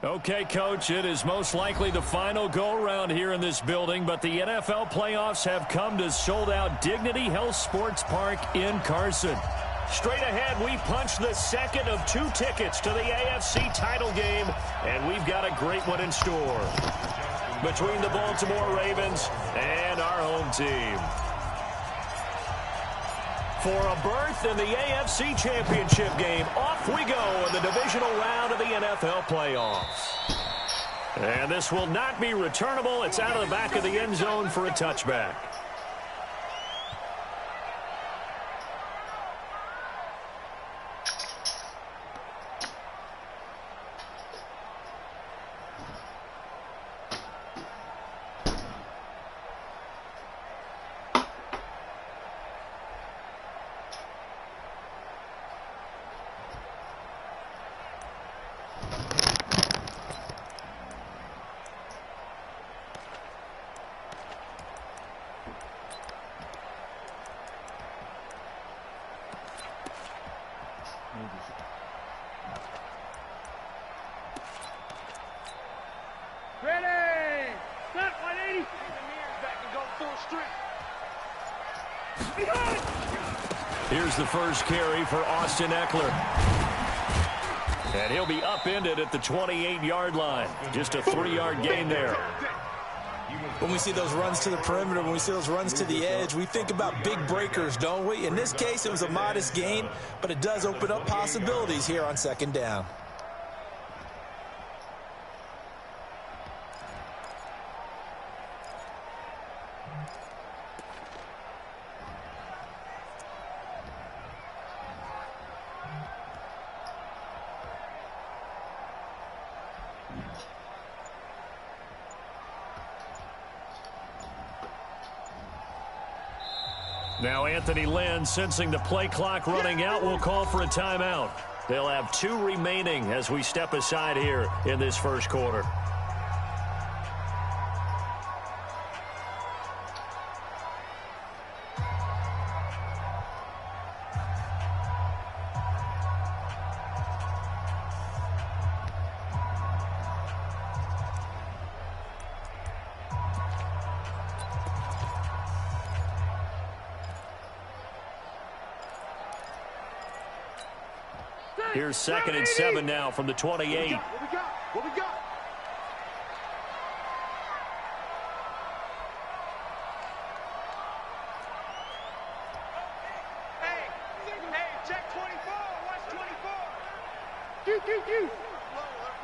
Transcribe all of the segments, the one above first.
Okay, Coach, it is most likely the final go-around here in this building, but the NFL playoffs have come to sold-out Dignity Health Sports Park in Carson. Straight ahead, we punch the second of 2 tickets to the AFC title game, and we've got a great one in store between the Baltimore Ravens and our home team. For a berth in the AFC Championship game, off we go in the divisional round of the NFL playoffs. And this will not be returnable. It's out of the back of the end zone for a touchback. Ready! Set 180! Back and go full strength. Here's the first carry for Austin Eckler. And he'll be upended at the 28-yard line. Just a 3-yard gain there. When we see those runs to the perimeter, when we see those runs to the edge, we think about big breakers, don't we? In this case, it was a modest gain, but it does open up possibilities here on second down. Now Anthony Lynn, sensing the play clock running out, will call for a timeout. They'll have 2 remaining as we step aside here in this first quarter. Here's 2nd and 7 now from the 28. What we got? What we got? Hey, check 24. Watch 24. Q.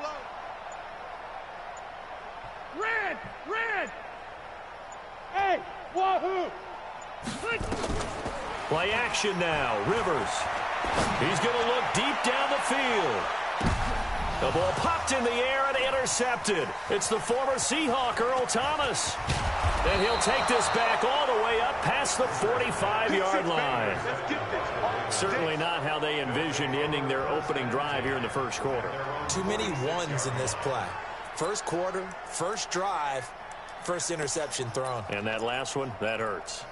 Blow. Red. Hey, wahoo. Play action now. Rivers. He's going to look deep down the field. The ball popped in the air and intercepted. It's the former Seahawk, Earl Thomas. And he'll take this back all the way up past the 45-yard line. Certainly not how they envisioned ending their opening drive here in the first quarter. Too many ones in this play. First quarter, first drive, first interception thrown. And that last one, that hurts.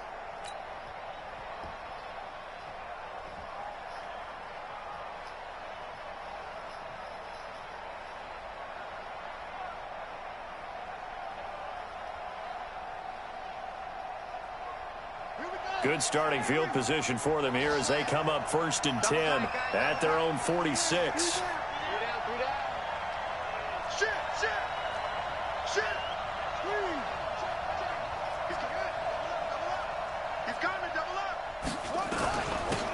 Good starting field position for them here as they come up 1st and 10 at their own 46.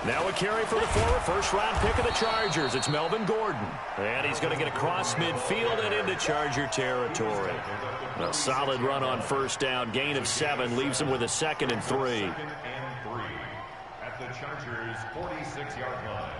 Now a carry for the former first-round pick of the Chargers. It's Melvin Gordon. And he's going to get across midfield and into Charger territory. A solid run on first down. Gain of 7 leaves him with a 2nd and 3. At the Chargers' 46-yard line.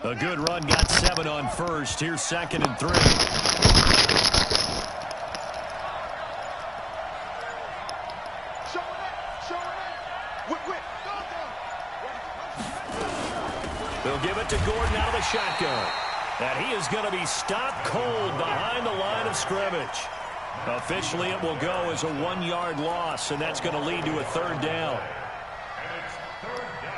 A good run, got 7 on first. Here's 2nd and 3. They'll give it to Gordon out of the shotgun. And he is going to be stopped cold behind the line of scrimmage. Officially, it will go as a 1-yard loss, and that's going to lead to a 3rd down. And it's 3rd down.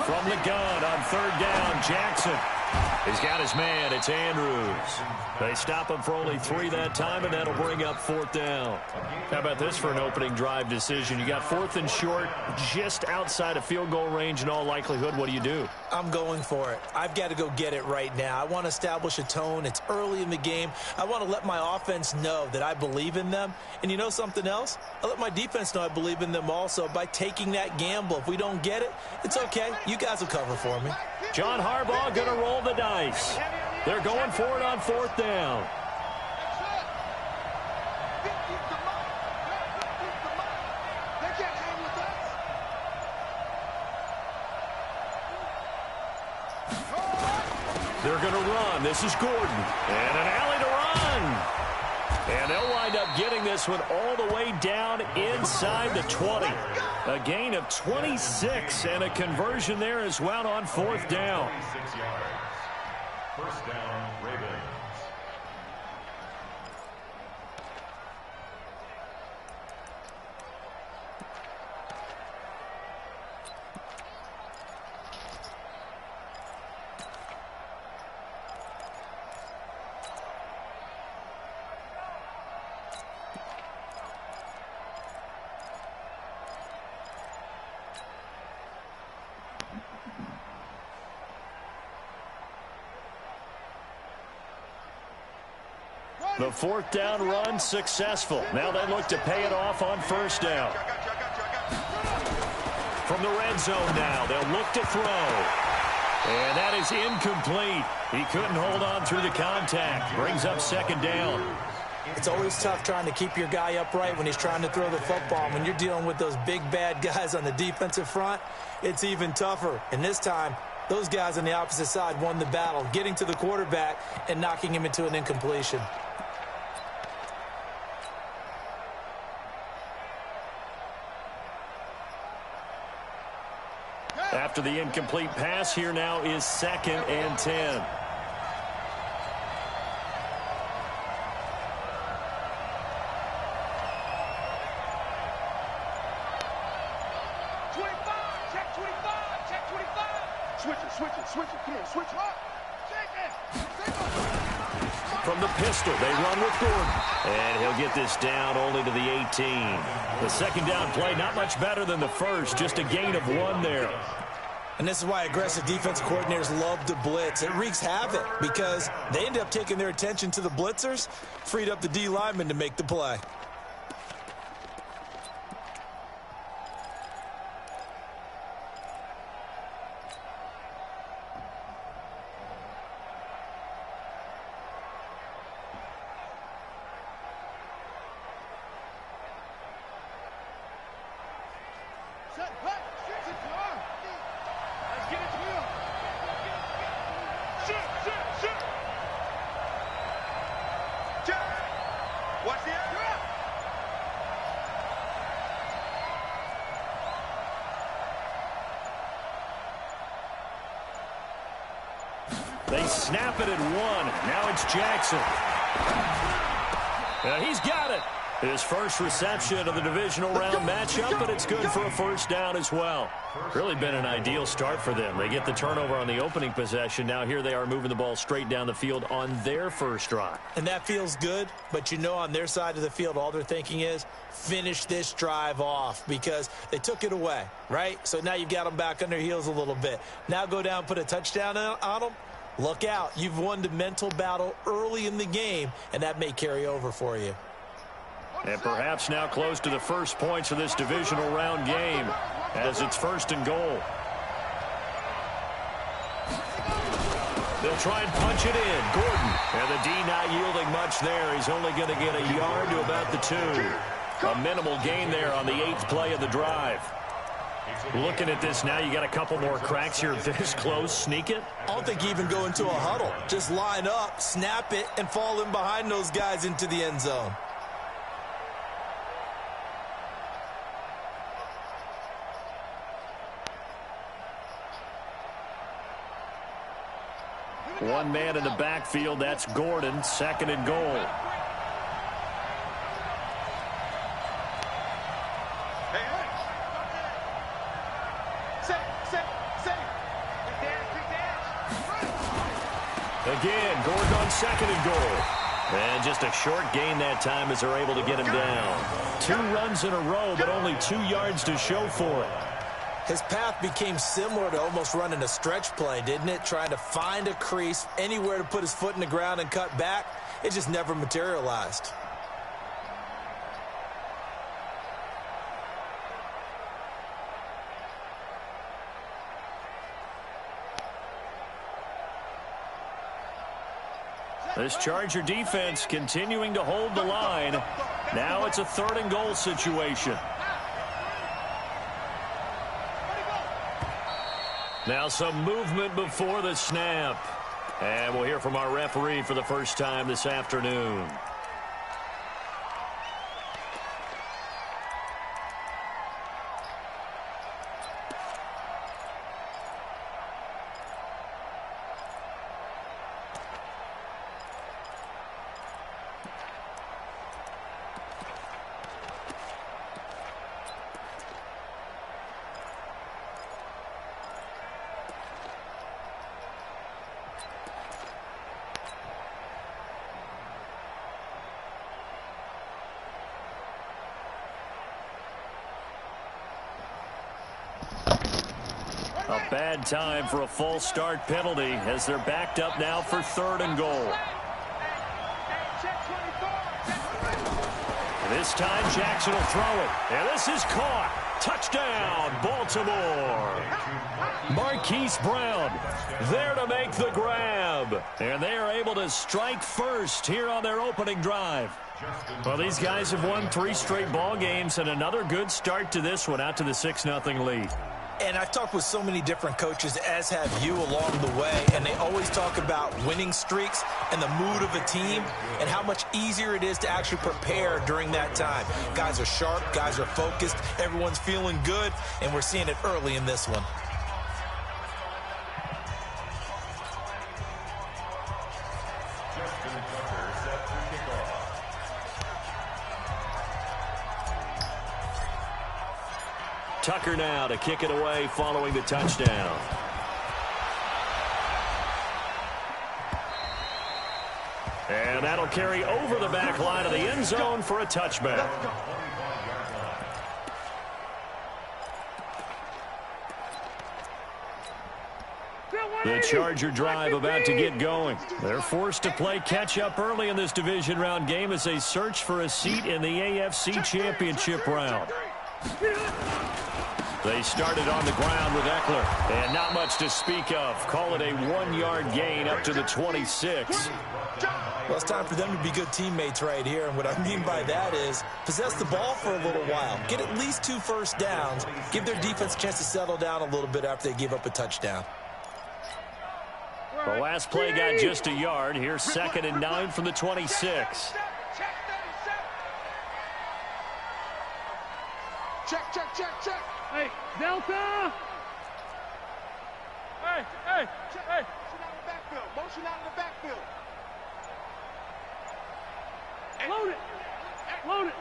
From the gun on 3rd down, Jackson. He's got his man. It's Andrews. They stop him for only 3 that time, and that'll bring up 4th down. How about this for an opening drive decision? You got 4th and short, just outside of field goal range in all likelihood. What do you do? I'm going for it. I've got to go get it right now. I want to establish a tone. It's early in the game. I want to let my offense know that I believe in them. And you know something else? I let my defense know I believe in them also by taking that gamble. If we don't get it, it's okay. You guys will cover for me. John Harbaugh going to roll the dice. They're going for it on 4th down. They're going to run. This is Gordon. And an alley to run. And they'll wind up getting this one all the way down inside the 20. A gain of 26 and a conversion there as well on 4th down. 26 yards. 1st down, Ravens. The 4th down run successful. Now they look to pay it off on 1st down. From the red zone now, they'll look to throw. And that is incomplete. He couldn't hold on through the contact. Brings up 2nd down. It's always tough trying to keep your guy upright when he's trying to throw the football. When you're dealing with those big, bad guys on the defensive front, it's even tougher. And this time, those guys on the opposite side won the battle, getting to the quarterback and knocking him into an incompletion. After the incomplete pass, here now is 2nd and 10. From the pistol, they run with Gordon. And he'll get this down only to the 18. The 2nd down play, not much better than the first, just a gain of 1 there. And this is why aggressive defensive coordinators love to blitz. It wreaks havoc because they end up taking their attention to the blitzers, freed up the D lineman to make the play. They snap it at 1. Now it's Jackson. He's got it. His first reception of the divisional round matchup, but it's good for a first down as well. Really been an ideal start for them. They get the turnover on the opening possession. Now here they are moving the ball straight down the field on their first drive. And that feels good, but you know on their side of the field, all they're thinking is finish this drive off because they took it away, right? So now you've got them back on their heels a little bit. Now go down, put a touchdown on them. Look out. You've won the mental battle early in the game, and that may carry over for you. And perhaps now close to the first points of this divisional round game as it's 1st and goal. They'll try and punch it in. Gordon. And the D not yielding much there. He's only going to get a yard to about the 2. A minimal gain there on the 8th play of the drive. Looking at this now, you got a couple more cracks here. This close, sneak it. I don't think you even go into a huddle. Just line up, snap it, and fall in behind those guys into the end zone. One man in the backfield. That's Gordon. 2nd and goal. Again, Gordon on 2nd and goal. And just a short gain that time as they're able to get him down. 2 runs in a row, but only 2 yards to show for it. His path became similar to almost running a stretch play, didn't it? Trying to find a crease, anywhere to put his foot in the ground and cut back. It just never materialized. This Charger defense continuing to hold the line. Now it's a 3rd and goal situation. Now some movement before the snap. And we'll hear from our referee for the first time this afternoon. A bad time for a false start penalty as they're backed up now for 3rd and goal. This time Jackson will throw it. And this is caught. Touchdown, Baltimore. Marquise Brown there to make the grab. And they are able to strike first here on their opening drive. Well, these guys have won 3 straight ball games and another good start to this one out to the 6-0 lead. And I've talked with so many different coaches, as have you along the way, and they always talk about winning streaks and the mood of a team and how much easier it is to actually prepare during that time. Guys are sharp, guys are focused, everyone's feeling good, and we're seeing it early in this one. Tucker now to kick it away following the touchdown. And that'll carry over the back line of the end zone for a touchback. The Charger drive about to get going. They're forced to play catch-up early in this division round game as they search for a seat in the AFC Championship round. They started on the ground with Eckler, and not much to speak of. Call it a 1-yard gain up to the 26. Well, it's time for them to be good teammates right here, and what I mean by that is possess the ball for a little while, get at least 2 first downs, give their defense a chance to settle down a little bit after they give up a touchdown. The last play got just a yard. Here's 2nd and 9 from the 26. Check. Hey, Delta! Hey! Motion out in the backfield. Motion out in the backfield. Load it! Load it.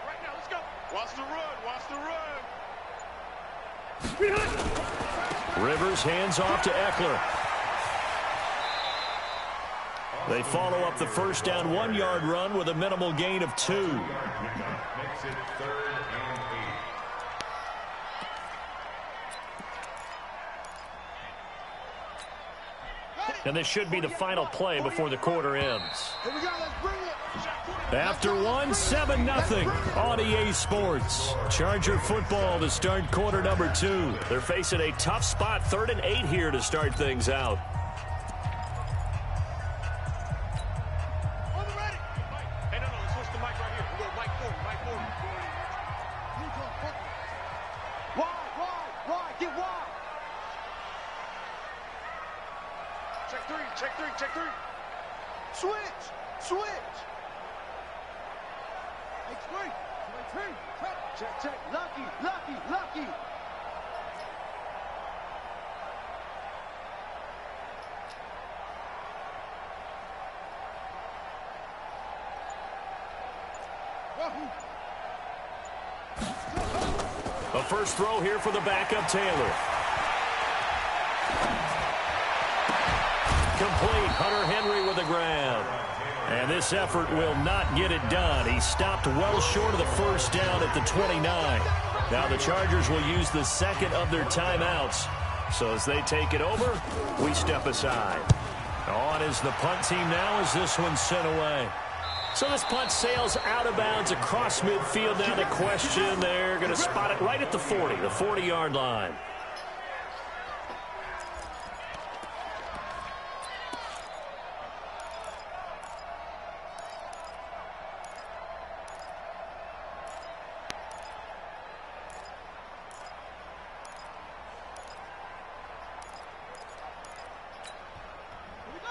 Right now, let's go. Watch the run. Watch the run. Rivers hands off to Eckler. They follow up the first down 1-yard run with a minimal gain of 2. Makes it 3rd and 8. And this should be the final play before the quarter ends. Here we go. Let's bring it. After 7-0 on EA Sports. Charger football to start quarter number 2. They're facing a tough spot, 3rd and 8 here to start things out. Check three. Switch. Hey, three. Check. Lucky. A first throw here for the backup Taylor. Complete. Hunter Henry with a grab. And this effort will not get it done. He stopped well short of the first down at the 29. Now the Chargers will use the second of their timeouts. So as they take it over, we step aside. On is the punt team now as this one's sent away. So this punt sails out of bounds across midfield. Now the question, they're going to spot it right at the 40, the 40-yard line.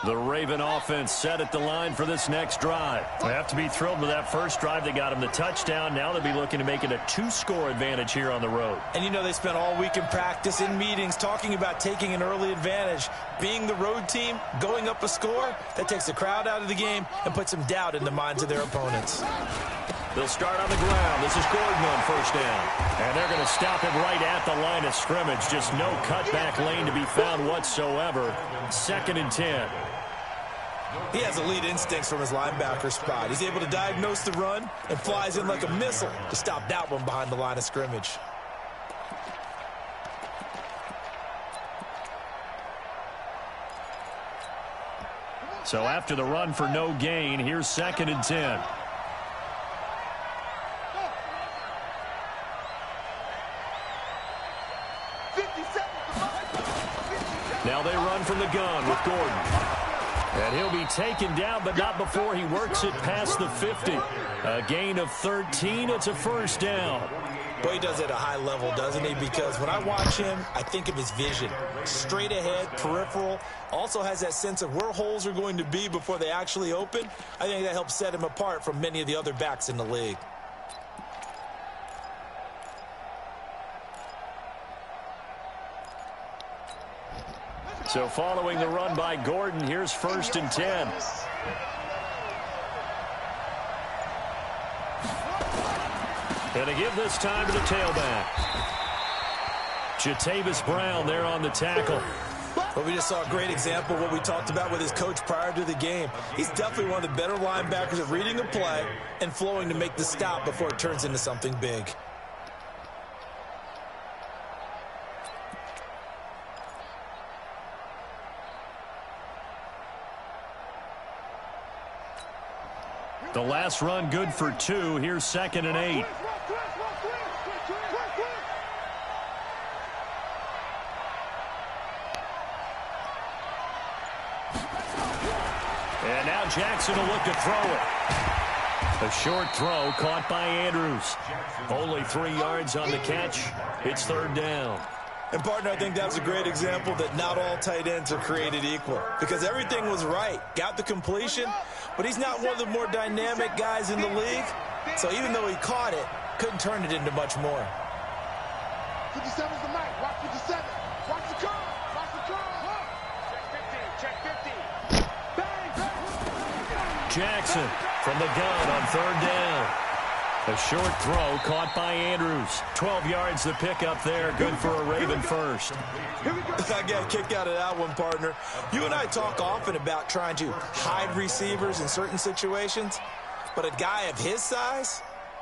The Raven offense set at the line for this next drive. They have to be thrilled with that first drive. They got him the touchdown. Now they'll be looking to make it a 2-score advantage here on the road. And you know they spent all week in practice, in meetings, talking about taking an early advantage. Being the road team, going up a score, that takes the crowd out of the game and puts some doubt in the minds of their opponents. They'll start on the ground. This is Gordon on first down. And they're going to stop him right at the line of scrimmage. Just no cutback lane to be found whatsoever. 2nd and 10. He has elite instincts from his linebacker spot. He's able to diagnose the run and flies in like a missile to stop that one behind the line of scrimmage. So after the run for no gain, here's 2nd and 10. Now they run from the gun with Gordon. And he'll be taken down, but not before he works it past the 50. A gain of 13. It's a first down. Boy, he does it at a high level, doesn't he? Because when I watch him, I think of his vision. Straight ahead, peripheral. Also has that sense of where holes are going to be before they actually open. I think that helps set him apart from many of the other backs in the league. So following the run by Gordon, here's 1st and 10. And to give this time to the tailback. Jatavis Brown there on the tackle. Well, we just saw a great example of what we talked about with his coach prior to the game. He's definitely one of the better linebackers at reading a play and flowing to make the stop before it turns into something big. The last run good for 2. Here's 2nd and 8. And now Jackson will look to throw it. A short throw caught by Andrews. Only 3 yards on the catch. It's 3rd down. And, partner, I think that's a great example that not all tight ends are created equal. Because everything was right. Got the completion, but he's not one of the more dynamic guys in the league. So even though he caught it, couldn't turn it into much more. 57's the mic. Watch 57. Watch the curve. Watch the curve. Check 50. Bang, bang. Jackson from the gun on 3rd down. A short throw caught by Andrews. 12 yards the pickup there. Good for a Raven first. I got a kick out of that one, partner. You and I talk often about trying to hide receivers in certain situations, but a guy of his size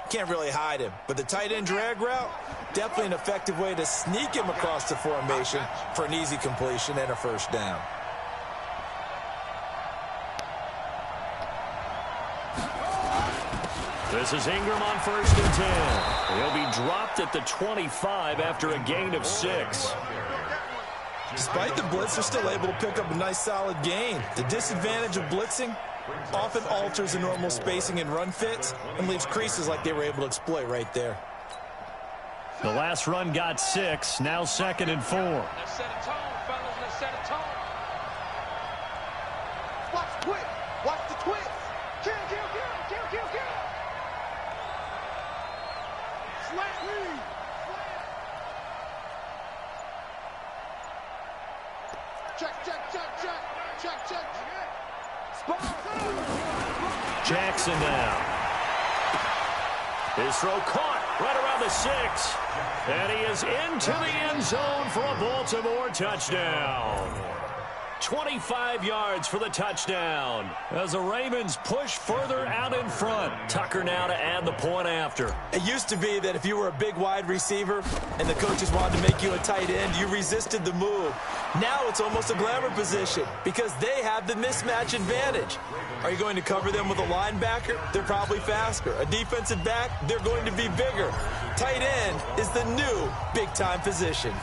can't really hide him. But the tight end drag route, definitely an effective way to sneak him across the formation for an easy completion and a first down. This is Ingram on 1st and 10. He'll be dropped at the 25 after a gain of 6. Despite the blitz, they're still able to pick up a nice solid gain. The disadvantage of blitzing often alters the normal spacing and run fits and leaves creases like they were able to exploit right there. The last run got 6. Now 2nd and 4. Let's set a tone, fellas. Let's set a tone. Watch the twist. Watch the twist. Kill. Slant lead. Check. Spot. Jackson now. His throw caught right around the 6. And he is into the end zone for a Baltimore touchdown. 25 yards for the touchdown as the Ravens push further out in front. Tucker now to add the point after. It used to be that if you were a big wide receiver and the coaches wanted to make you a tight end, you resisted the move. Now it's almost a glamour position because they have the mismatch advantage. Are you going to cover them with a linebacker? They're probably faster. A defensive back? They're going to be bigger. Tight end is the new big-time position.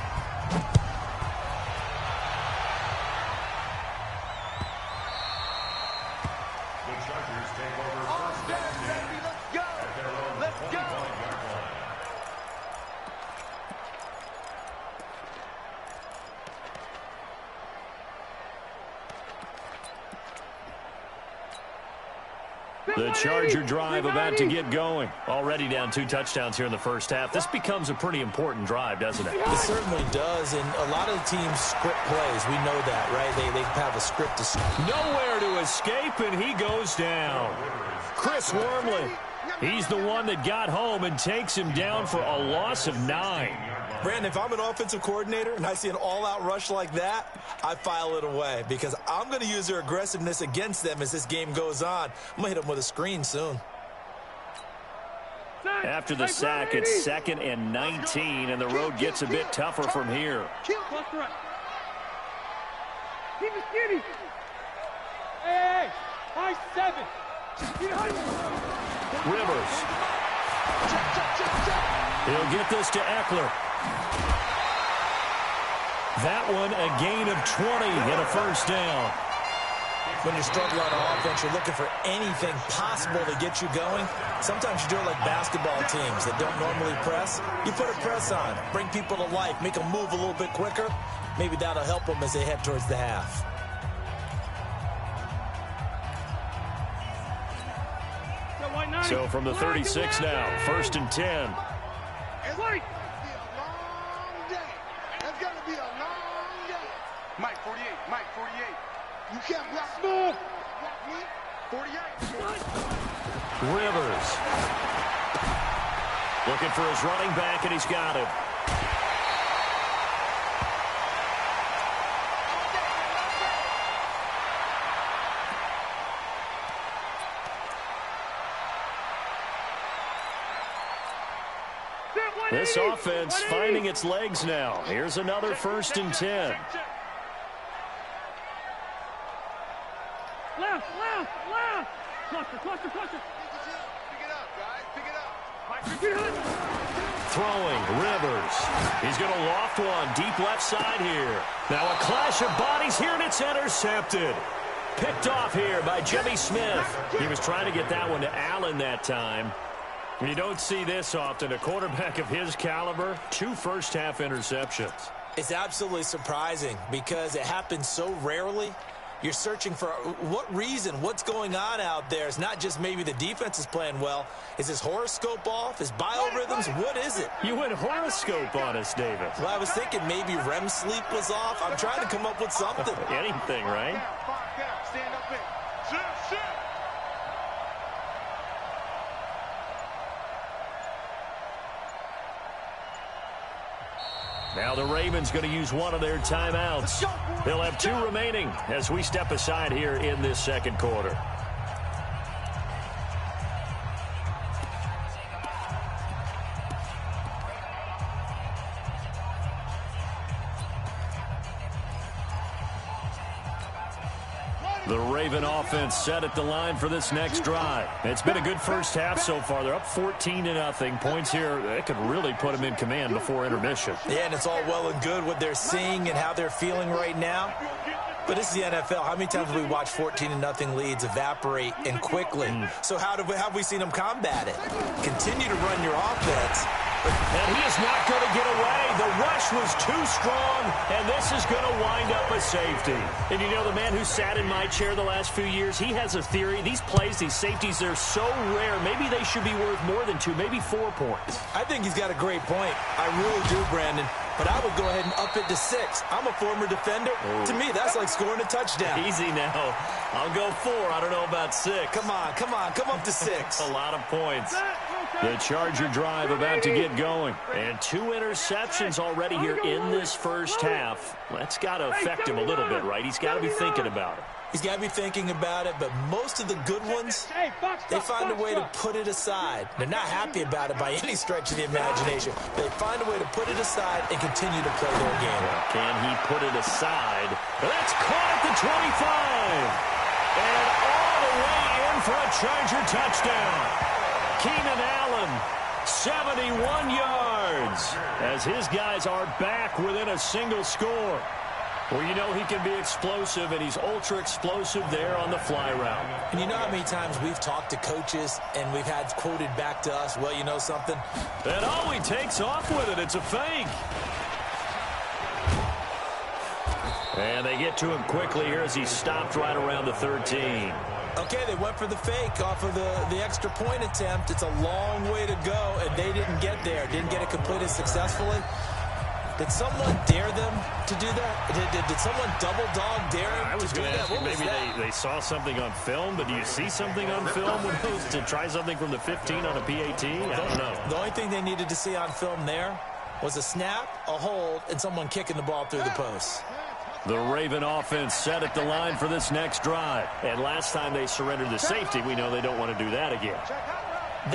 The Charger drive about to get going. Already down 2 touchdowns here in the first half. This becomes a pretty important drive, doesn't it? It certainly does, and a lot of the teams script plays. We know that, right? They have a script to... Nowhere to escape, and he goes down. Chris Wormley, he's the one that got home and takes him down for a loss of 9. Brandon, if I'm an offensive coordinator and I see an all-out rush like that, I file it away because I'm going to use their aggressiveness against them as this game goes on. I'm going to hit them with a screen soon. After the sack, it's 2nd and 19, and the road gets a bit tougher from here. Keep it skinny. Hey, high 7. Rivers. He'll get this to Eckler. That one a gain of 20 and a first down. When you're struggling on offense, you're looking for anything possible to get you going. Sometimes you do it like basketball teams that don't normally press. You put a press on, bring people to life, make them move a little bit quicker. Maybe that'll help them as they head towards the half. So from the 36 now, 1st and 10. It's going to be a long day. It's going to be a long day. Mike 48. You can't block me. Block me. 48. Rivers. Looking for his running back, and he's got him. This offense finding its legs now. Here's another 1st and 10. Left. Cluster. Pick it up, guys. Pick it up. Throwing, Rivers. He's going to loft one deep left side here. Now a clash of bodies here, and it's intercepted. Picked off here by Jimmy Smith. He was trying to get that one to Allen that time. You don't see this often. A quarterback of his caliber, 2 first-half interceptions. It's absolutely surprising because it happens so rarely. You're searching for what reason, what's going on out there. It's not just maybe the defense is playing well. Is his horoscope off? His biorhythms? What is it? You went horoscope on us, David. Well, I was thinking maybe REM sleep was off. I'm trying to come up with something. Anything, right? Down. Stand up in. Sit. Now the Ravens going to use one of their timeouts. They'll have 2 remaining as we step aside here in this second quarter. The Raven offense set at the line for this next drive. It's been a good first half so far. They're up 14-0. Points here, that could really put them in command before intermission. Yeah, and it's all well and good what they're seeing and how they're feeling right now. But this is the NFL. How many times have we watched 14-0 leads evaporate and quickly? So how have we seen them combat it? Continue to run your offense. And he is not going to get away. The rush was too strong, and this is going to wind up a safety. And you know, the man who sat in my chair the last few years, he has a theory. These plays, these safeties, they're so rare. Maybe they should be worth more than 2, maybe 4 points. I think he's got a great point. I really do, Brandon. But I would go ahead and up it to 6. I'm a former defender. Ooh. To me, that's like scoring a touchdown. Easy now. I'll go 4. I don't know about 6. Come on. Come up to 6. A lot of points. The Charger drive about to get going. And 2 interceptions already here in this first half. That's got to affect him a little bit, right? He's got to be thinking about it. He's got to be thinking about it, but most of the good ones, they find a way to put it aside. They're not happy about it by any stretch of the imagination. They find a way to put it aside and continue to play their game. Can he put it aside? That's caught at the 25. And all the way in for a Charger touchdown. Keenan Allen, 71 yards, as his guys are back within a single score. Well, you know he can be explosive, and he's ultra-explosive there on the fly route. And you know how many times we've talked to coaches and we've had quoted back to us, well, you know something? And oh, he takes off with it. It's a fake. And they get to him quickly here as he stopped right around the 13. Okay, they went for the fake off of the extra point attempt. It's a long way to go, and they didn't get there. Didn't get it completed successfully. Did someone dare them to do that? Did someone double dog dare them I was to do going to that? ask you, maybe they saw something on film, but do you see something on film with those to try something from the 15 on a PAT? I don't know. The only thing they needed to see on film there was a snap, a hold, and someone kicking the ball through the post. The Raven offense set at the line for this next drive. And last time they surrendered the safety, we know they don't want to do that again.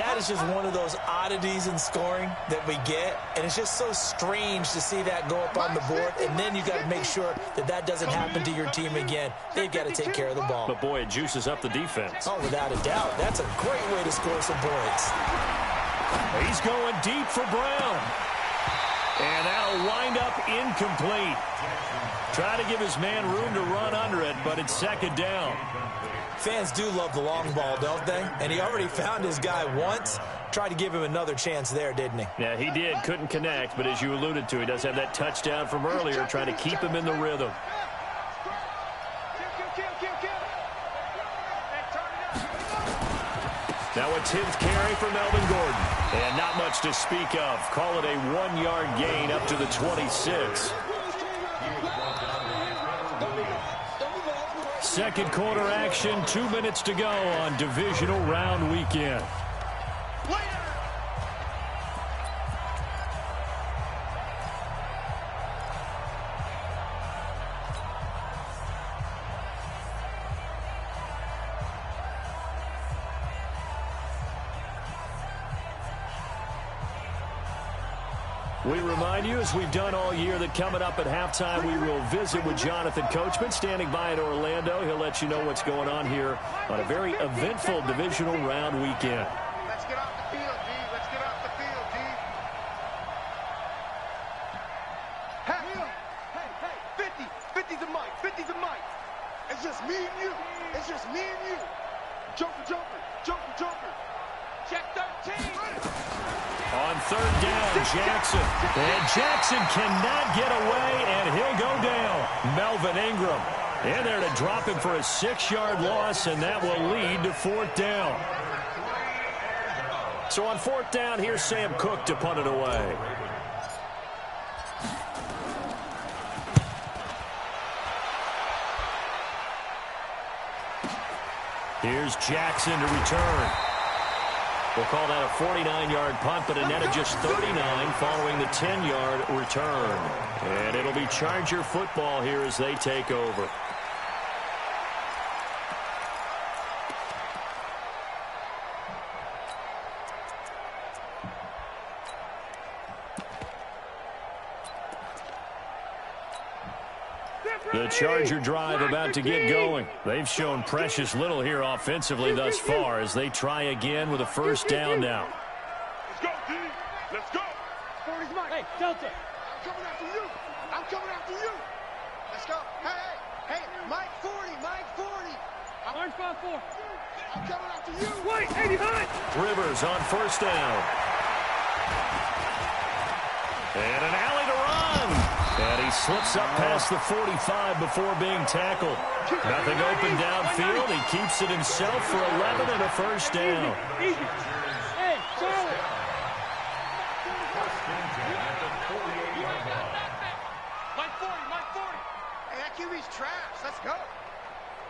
That is just one of those oddities in scoring that we get, and it's just so strange to see that go up on the board, and then you got to make sure that that doesn't happen to your team again. They've got to take care of the ball. But, boy, it juices up the defense. Oh, without a doubt. That's a great way to score some points. He's going deep for Brown. And that'll wind up incomplete. Try to give his man room to run under it, but it's second down. Fans do love the long ball, don't they? And he already found his guy once. Tried to give him another chance there, didn't he? Yeah, he did. Couldn't connect, but as you alluded to, he does have that touchdown from earlier, trying to keep him in the rhythm. Now a 10th carry for Melvin Gordon. And not much to speak of. Call it a 1-yard gain up to the 26. Second quarter action, 2 minutes to go on divisional round weekend. We remind you, as we've done all year, that coming up at halftime, we will visit with Jonathan Coachman, standing by in Orlando. He'll let you know what's going on here on a very eventful divisional round weekend. Let's get off the field, G. Let's get off the field, G. Hey, 50's a mic, 50's a mic. It's just me and you. It's just me and you. Joker. Check 13. On third down, Jackson. And Jackson cannot get away, and he'll go down. Melvin Ingram in there to drop him for a 6-yard loss, and that will lead to fourth down. So on fourth down, here's Sam Cook to punt it away. Here's Jackson to return. We'll call that a 49-yard punt, but a net of just 39 following the 10-yard return. And it'll be Charger football here as they take over. The Charger drive about to get going. They've shown precious little here offensively thus far as they try again with a first down now. Let's go, D. Let's go. Hey, Delta. I'm coming after you. I'm coming after you. Let's go. Hey, Mike 40, Mike 40. Orange 5-4. I'm coming after you. White, 89. Rivers on first down. And an alley to run. And he slips up past the 45 before being tackled. Nothing open downfield. He keeps it himself for 11 and a first down. Easy. Hey, Charlie. Mike 40, Mike 40. Hey, that QB's trash. Let's go.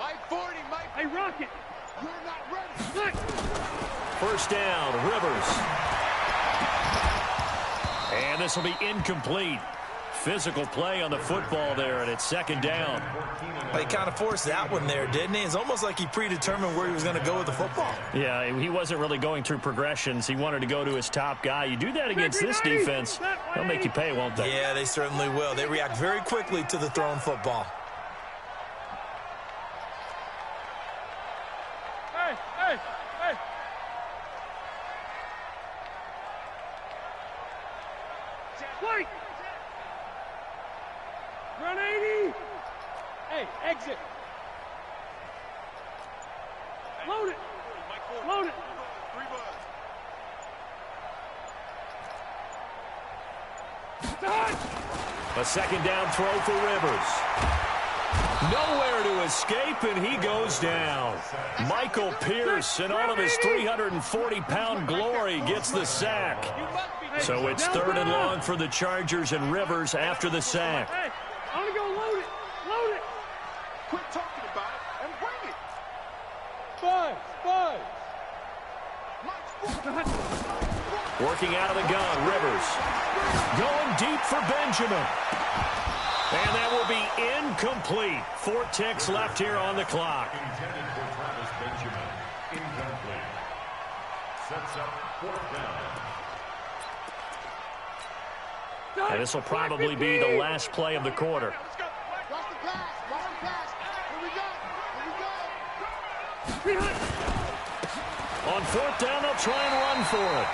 Mike 40, Mike. Hey, Rocket. You're not ready. Look. First down, Rivers. And this will be incomplete. Physical play on the football there, and it's second down. Well, he kind of forced that one there, didn't he? It's almost like he predetermined where he was going to go with the football. Yeah, he wasn't really going through progressions. He wanted to go to his top guy. You do that against this defense, they'll make you pay, won't they? Yeah, they certainly will. They react very quickly to the thrown football. Hey. White. Run 80. Hey, exit. Load it. Load it. A second down throw for Rivers. Nowhere to escape, and he goes down. Michael Pierce, in all of his 340-pound glory, gets the sack. So it's third and long for the Chargers, and Rivers after the sack. Hey, I want to go load it. Load it. Quit talking about it and bring it. Five. Working out of the gun, Rivers. Going deep for Benjamin. And that will be incomplete. 4 ticks left here on the clock. Intended for Travis Benjamin. Incomplete. Sets up fourth down. And this will probably be the last play of the quarter. Let's go. Watch the pass. Watch the pass. Here we go. On fourth down, they'll try and run for it.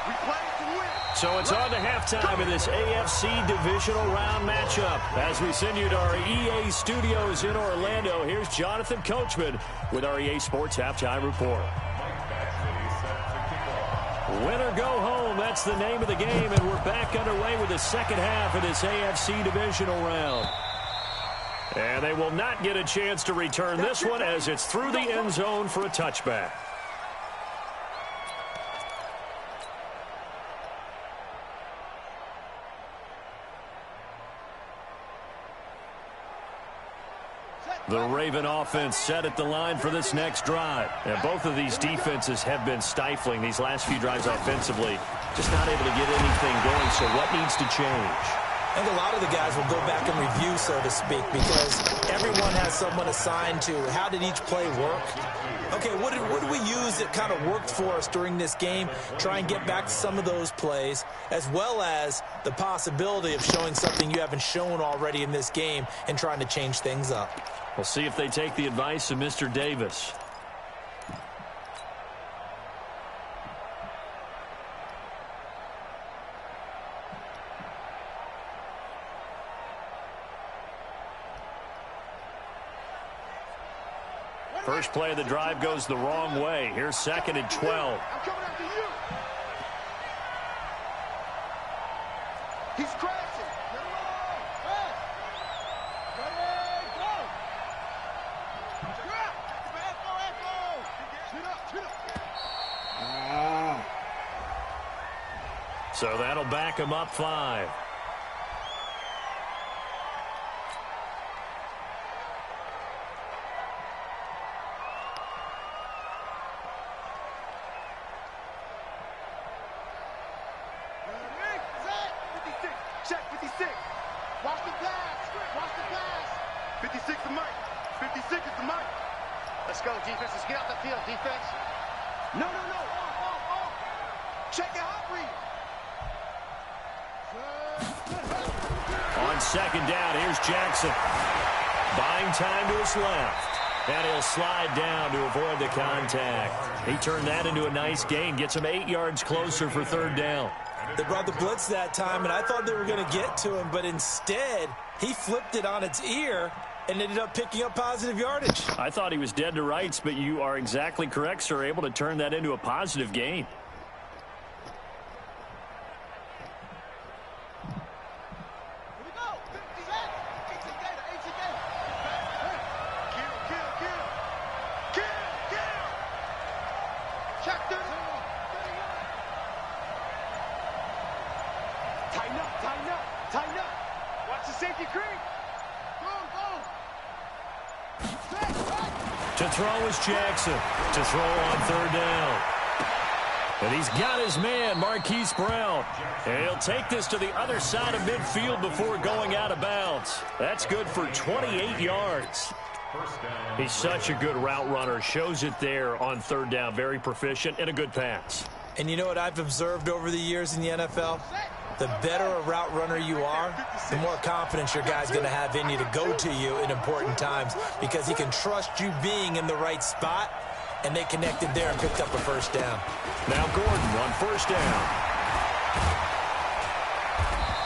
We play to win. So it's on to halftime in this AFC divisional round matchup. As we send you to our EA studios in Orlando, here's Jonathan Coachman with our EA Sports Halftime Report. Win or go home, that's the name of the game, and we're back underway with the second half of this AFC divisional round. And they will not get a chance to return this one as it's through the end zone for a touchback. The Raven offense set at the line for this next drive. And both of these defenses have been stifling these last few drives offensively. Just not able to get anything going, so what needs to change? I think a lot of the guys will go back and review, so to speak, because everyone has someone assigned to how did each play work. Okay, what did we use that kind of worked for us during this game? Try and get back to some of those plays, as well as the possibility of showing something you haven't shown already in this game and trying to change things up. We'll see if they take the advice of Mr. Davis. First play of the drive goes the wrong way. Here's second and 12. I'm coming after you. He's crashing. So that'll back him up 5. the mic. 56 is the mic. Let's go, defense. Let's get out the field, defense. No. Off. Check your hot read. On second down, here's Jackson. Buying time to his left. And he'll slide down to avoid the contact. He turned that into a nice gain. Gets him 8 yards closer for third down. They brought the blitz that time, and I thought they were going to get to him, but instead, he flipped it on its ear and ended up picking up positive yardage. I thought he was dead to rights, but you are exactly correct, sir. Able to turn that into a positive gain. Tighten up. Watch the safety creep. Go. To throw is Jackson. To throw on third down. And he's got his man, Marquise Brown. And he'll take this to the other side of midfield before going out of bounds. That's good for 28 yards. He's such a good route runner. Shows it there on third down. Very proficient and a good pass. And you know what I've observed over the years in the NFL? The better a route runner you are, the more confidence your guy's going to have in you to go to you in important times because he can trust you being in the right spot, and they connected there and picked up a first down. Now Gordon on first down.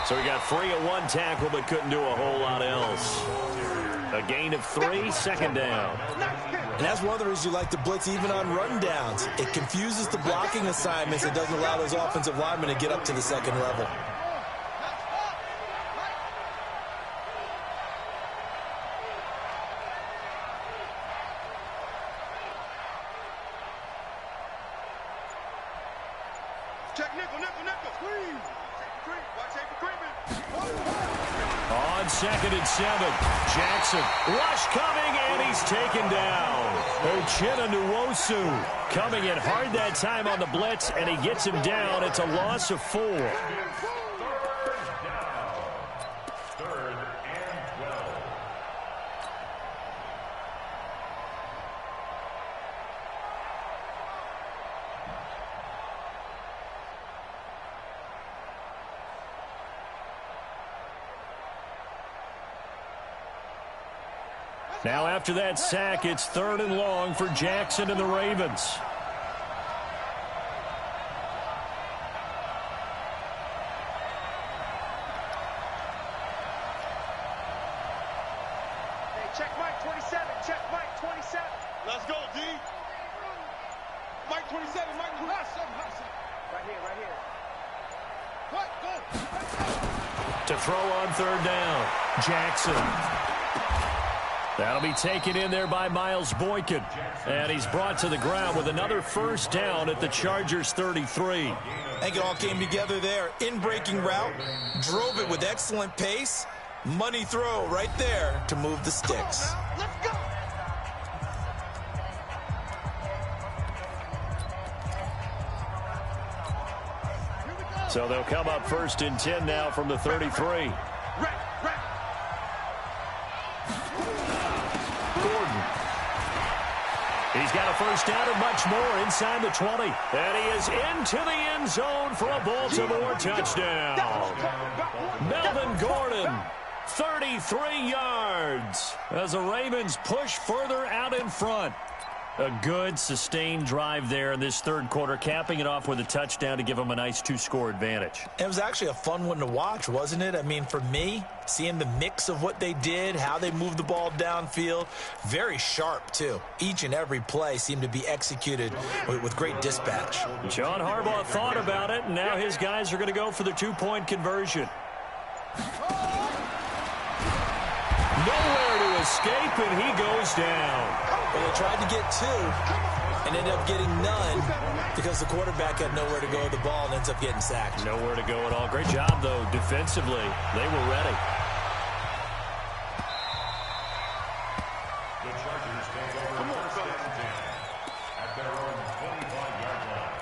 So he got free of one tackle but couldn't do a whole lot else. A gain of 3, second down. And that's one of the reasons you like to blitz even on run downs. It confuses the blocking assignments. It doesn't allow those offensive linemen to get up to the second level. Check nickel. Screen. Watch April creeping. On second and 7, Jackson. Rush coming, and he's taken down. Uchenna Nwosu coming in hard that time on the blitz, and he gets him down. It's a loss of 4. Third and 12. Now after that sack, it's third and long for Jackson and the Ravens. Hey, check Mike 27. Check Mike 27. Let's go, D. Mike 27. Mike 27. Right here. What? Go. To throw on third down, Jackson. That'll be taken in there by Miles Boykin. And he's brought to the ground with another first down at the Chargers' 33. I think it all came together there. In-breaking route, drove it with excellent pace. Money throw right there to move the sticks. Let's go. So they'll come up first and 10 now from the 33. Gordon. He's got a first down and much more inside the 20. And he is into the end zone for a Baltimore touchdown. Melvin Gordon, 33 yards as the Ravens push further out in front. A good, sustained drive there in this third quarter, capping it off with a touchdown to give them a nice 2-score advantage. It was actually a fun one to watch, wasn't it? I mean, for me, seeing the mix of what they did, how they moved the ball downfield, very sharp, too. Each and every play seemed to be executed with great dispatch. John Harbaugh thought about it, and now his guys are going to go for the 2-point conversion. Nowhere to escape, and he goes down. Well, they tried to get 2 and ended up getting none because the quarterback had nowhere to go with the ball and ends up getting sacked. Nowhere to go at all. Great job, though, defensively. They were ready. The Chargers take over first and 10 at their own 25-yard line.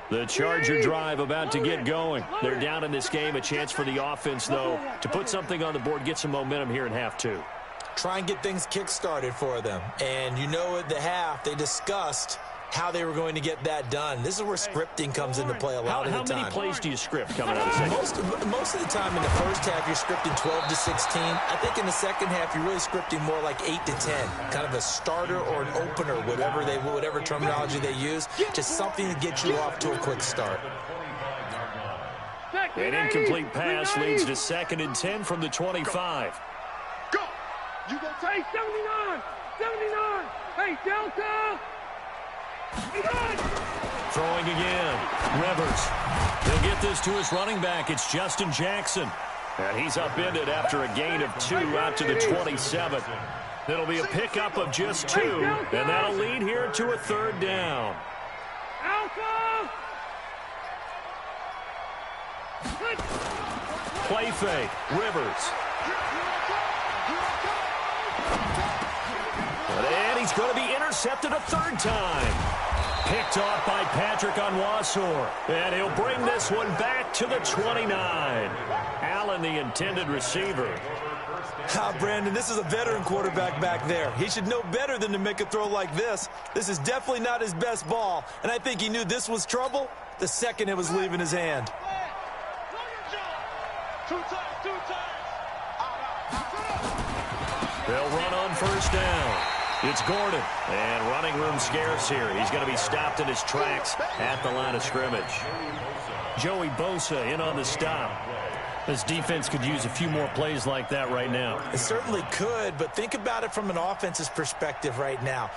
The Charger drive about to get going. They're down in this game. A chance for the offense, though, to put something on the board, get some momentum here in half two. Try and get things kick-started for them. And you know at the half, they discussed how they were going to get that done. This is where scripting comes into play a lot of the time. How many plays do you script coming out of the second? Most of the time in the first half, you're scripting 12 to 16. I think in the second half, you're really scripting more like 8 to 10. Kind of a starter or an opener, whatever terminology they use. Just something to get you off to a quick start. An incomplete pass leads to 2nd and 10 from the 25. Go! You go take 79! 79! Hey, Delta! Throwing again. Rivers. He'll get this to his running back. It's Justin Jackson. And he's upended after a gain of 2 out to the 27. It'll be a pickup of just 2, and that'll lead here to a 3rd down. Alpha! Play fake. Rivers. And he's going to be intercepted a 3rd time. Picked off by Patrick Onwuasor. And he'll bring this one back to the 29. Allen, the intended receiver. Brandon, this is a veteran quarterback back there. He should know better than to make a throw like this. This is definitely not his best ball. And I think he knew this was trouble the second it was leaving his hand. 2 times, 2 times. They'll run on 1st down. It's Gordon, and running room scarce here. He's going to be stopped in his tracks at the line of scrimmage. Joey Bosa in on the stop. This defense could use a few more plays like that right now. It certainly could, but think about it from an offense's perspective right now.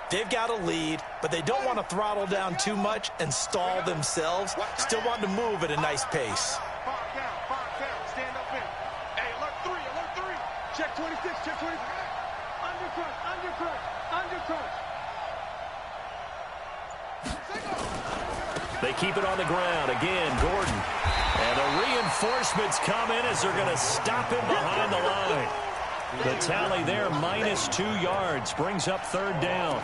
They've got a lead, but they don't want to throttle down too much and stall themselves. Still want to move at a nice pace. Five down, stand up in. Hey, alert 3. Check 26, check 26. Undercut. They keep it on the ground. Again, Gordon. And the reinforcements come in as they're going to stop him behind the line. The tally there, -2 yards, brings up 3rd down.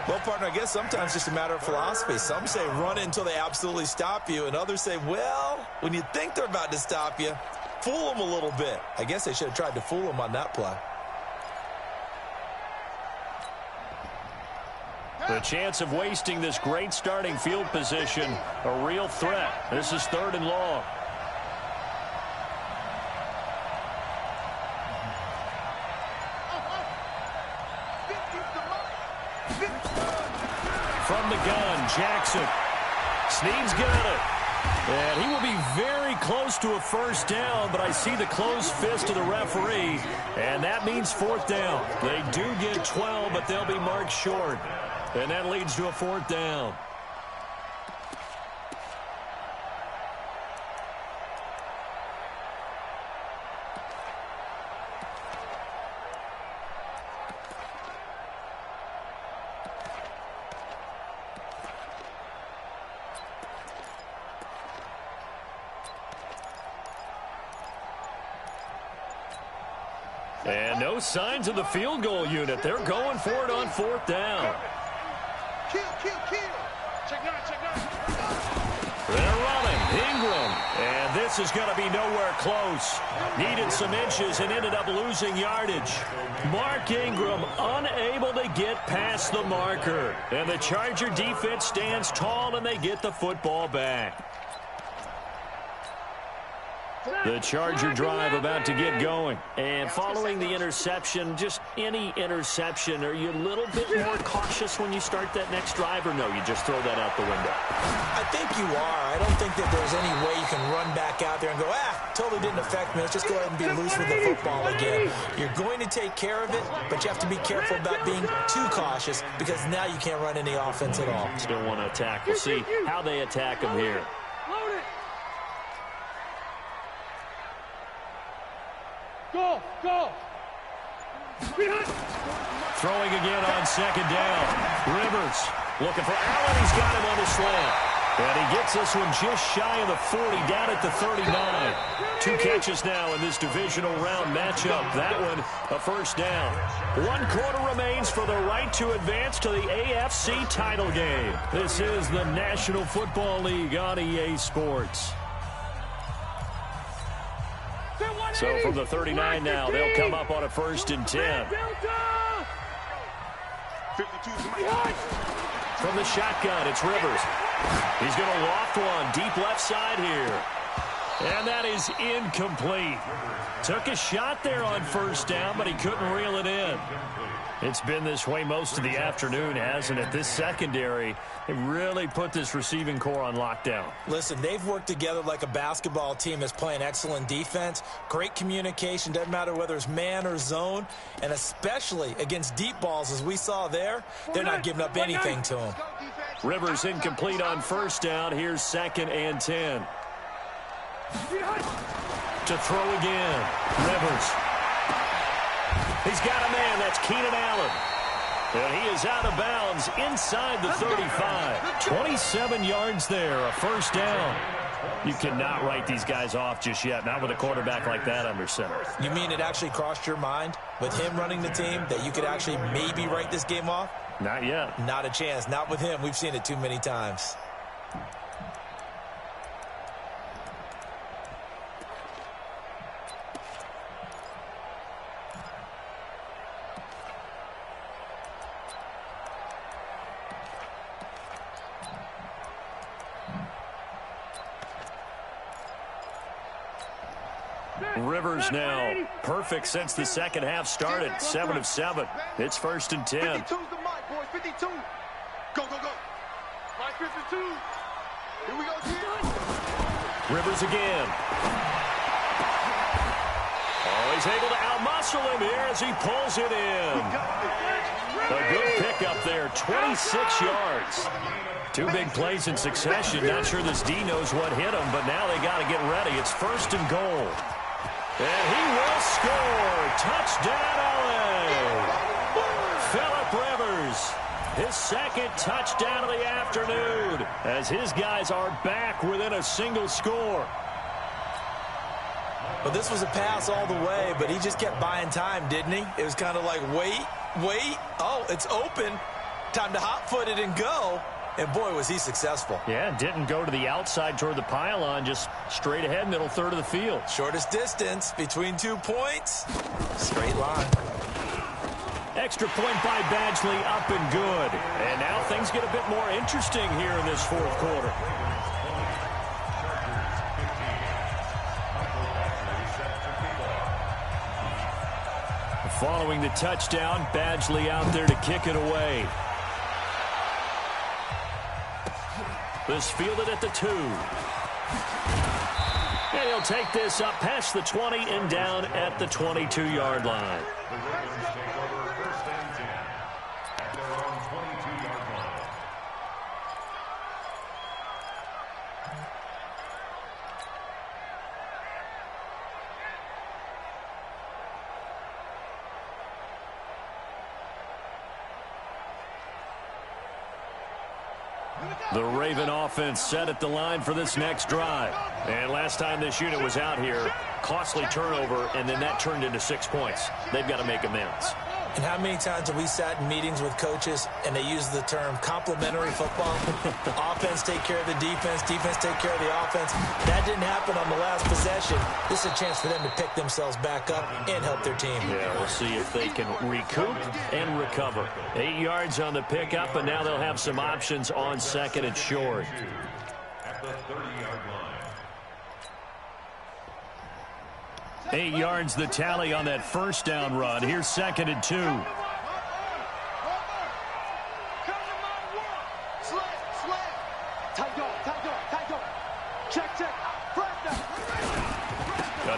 Well, partner, I guess sometimes it's just a matter of philosophy. Some say run it until they absolutely stop you, and others say, well, when you think they're about to stop you, fool them a little bit. I guess they should have tried to fool them on that play. The chance of wasting this great starting field position, a real threat. This is 3rd and long. From the gun, Jackson. Snead's got it. And he will be very close to a 1st down, but I see the closed fist of the referee, and that means 4th down. They do get 12, but they'll be marked short. And that leads to a 4th down. And no signs of the field goal unit. They're going for it on 4th down. Kill. Check 9. They're running. Ingram. And this is going to be nowhere close. Needed some inches and ended up losing yardage. Mark Ingram unable to get past the marker. And the Charger defense stands tall and they get the football back. The Charger drive about to get going. And following the interception, just any interception, are you a little bit more cautious when you start that next drive, or no, you just throw that out the window? I think you are. I don't think that there's any way you can run back out there and go, totally didn't affect me. Let's just go ahead and be loose with the football again. You're going to take care of it, but you have to be careful about being too cautious because now you can't run any offense at all. Still want to attack. We'll see how they attack him here. Load it. Go. Throwing again on 2nd down. Rivers looking for Allen. He's got him on the slant. And he gets this one just shy of the 40, down at the 39. 2 catches now in this divisional round matchup. That one a first down. 1 quarter remains for the right to advance to the AFC title game. This is the National Football League on EA Sports. So from the 39 now, they'll come up on a 1st and 10. From the shotgun, it's Rivers. He's going to loft one deep left side here. And that is incomplete. Took a shot there on 1st down, but he couldn't reel it in. It's been this way most of the afternoon, hasn't it? This secondary, they really put this receiving core on lockdown. Listen, they've worked together like a basketball team that's playing excellent defense. Great communication, doesn't matter whether it's man or zone. And especially against deep balls, as we saw there, they're not giving up anything to them. Rivers incomplete on 1st down. Here's 2nd and 10. To throw again. Rivers. He's got a man. That's Keenan Allen. And he is out of bounds inside the 35. 27 yards there, a 1st down. You cannot write these guys off just yet, not with a quarterback like that under center. You mean it actually crossed your mind with him running the team that you could actually maybe write this game off? Not yet. Not a chance. Not with him. We've seen it too many times. Rivers now perfect since the second half started. 7 of 7. It's 1st and 10. 52's the mic, boys. 52. Go, go, go. Line 52. Here we go, G. Rivers again. Oh, he's able to outmuscle him here as he pulls it in. A good pickup there, 26 yards. 2 big plays in succession. Not sure this D knows what hit him, but now they got to get ready. It's 1st and goal. And he will score. Touchdown, LA. Phillip Rivers, his 2nd touchdown of the afternoon, as his guys are back within a single score. Well, this was a pass all the way, but he just kept buying time, didn't he? It was kind of like, wait. Oh, it's open. Time to hot-foot it and go. And, boy, was he successful. Yeah, didn't go to the outside toward the pylon, just straight ahead, middle third of the field. Shortest distance between 2 points. Straight line. Extra point by Badgley, up and good. And now things get a bit more interesting here in this 4th quarter. Following the touchdown, Badgley out there to kick it away. This fielded at the 2. And he'll take this up past the 20 and down at the 22-yard line. The Ravens take over 1st and 10 at their own 22-yard line. The Raven offense set at the line for this next drive. And last time this unit was out here, costly turnover, and then that turned into 6 points. They've got to make amends. And how many times have we sat in meetings with coaches and they use the term complementary football? Offense take care of the defense, defense take care of the offense. That didn't happen on the last possession. This is a chance for them to pick themselves back up and help their team. Yeah, we'll see if they can recoup and recover. 8 yards on the pickup, and now they'll have some options on 2nd and short. At the 30-yard line. 8 yards the tally on that 1st down run. Here's 2nd and 2.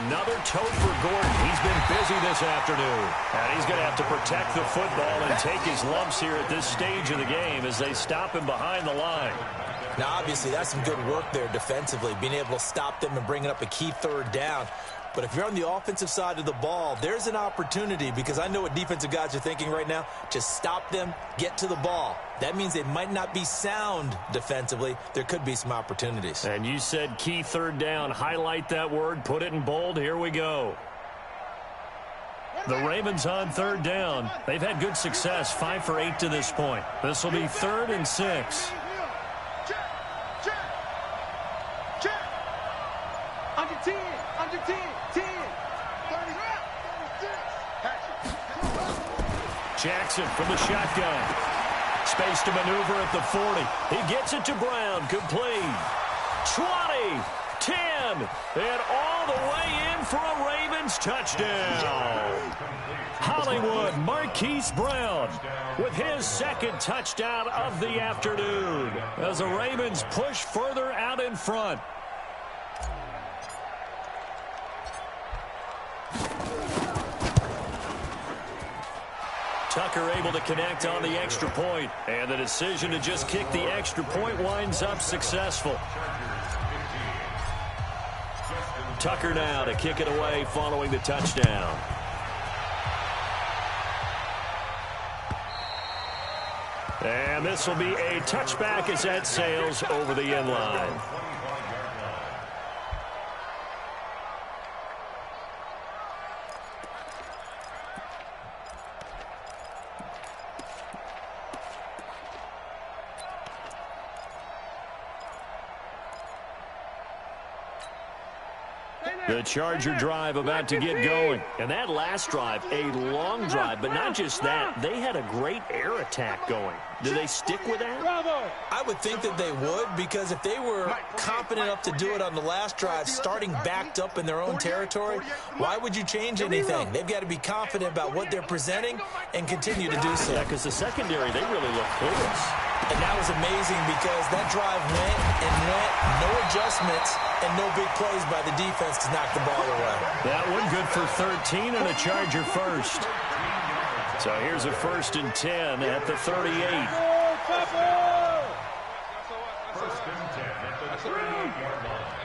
Another toe for Gordon. He's been busy this afternoon. And he's going to have to protect the football and take his lumps here at this stage of the game as they stop him behind the line. Now, obviously, that's some good work there defensively, being able to stop them and bring it up a key 3rd down. But if you're on the offensive side of the ball, there's an opportunity, because I know what defensive guys are thinking right now. Just stop them, get to the ball. That means they might not be sound defensively. There could be some opportunities. And you said key third down. Highlight that word, put it in bold. Here we go. The Ravens on third down. They've had good success, 5 for 8 to this point. This will be 3rd and 6. Under 10, under 10, 10, 30, 36. Jackson from the shotgun. Space to maneuver at the 40. He gets it to Brown. Complete. 20, 10, and all the way in for a Ravens touchdown. Hollywood Marquise Brown with his 2nd touchdown of the afternoon as the Ravens push further out in front. Tucker able to connect on the extra point, and the decision to just kick the extra point winds up successful. Tucker now to kick it away following the touchdown. And this will be a touchback as that sails over the end line. The Charger drive about to get going. And that last drive, a long drive, but not just that. They had a great air attack going. Do they stick with that? I would think that they would, because if they were confident enough to do it on the last drive, starting backed up in their own territory, why would you change anything? They've got to be confident about what they're presenting and continue to do so. Yeah, because the secondary, they really look clueless. And that was amazing, because that drive went and went, no adjustments, and no big plays by the defense to knock the ball away. That one good for 13 and a Charger first. So here's a 1st and 10 at the 38. First and 10 at the 38-yard line.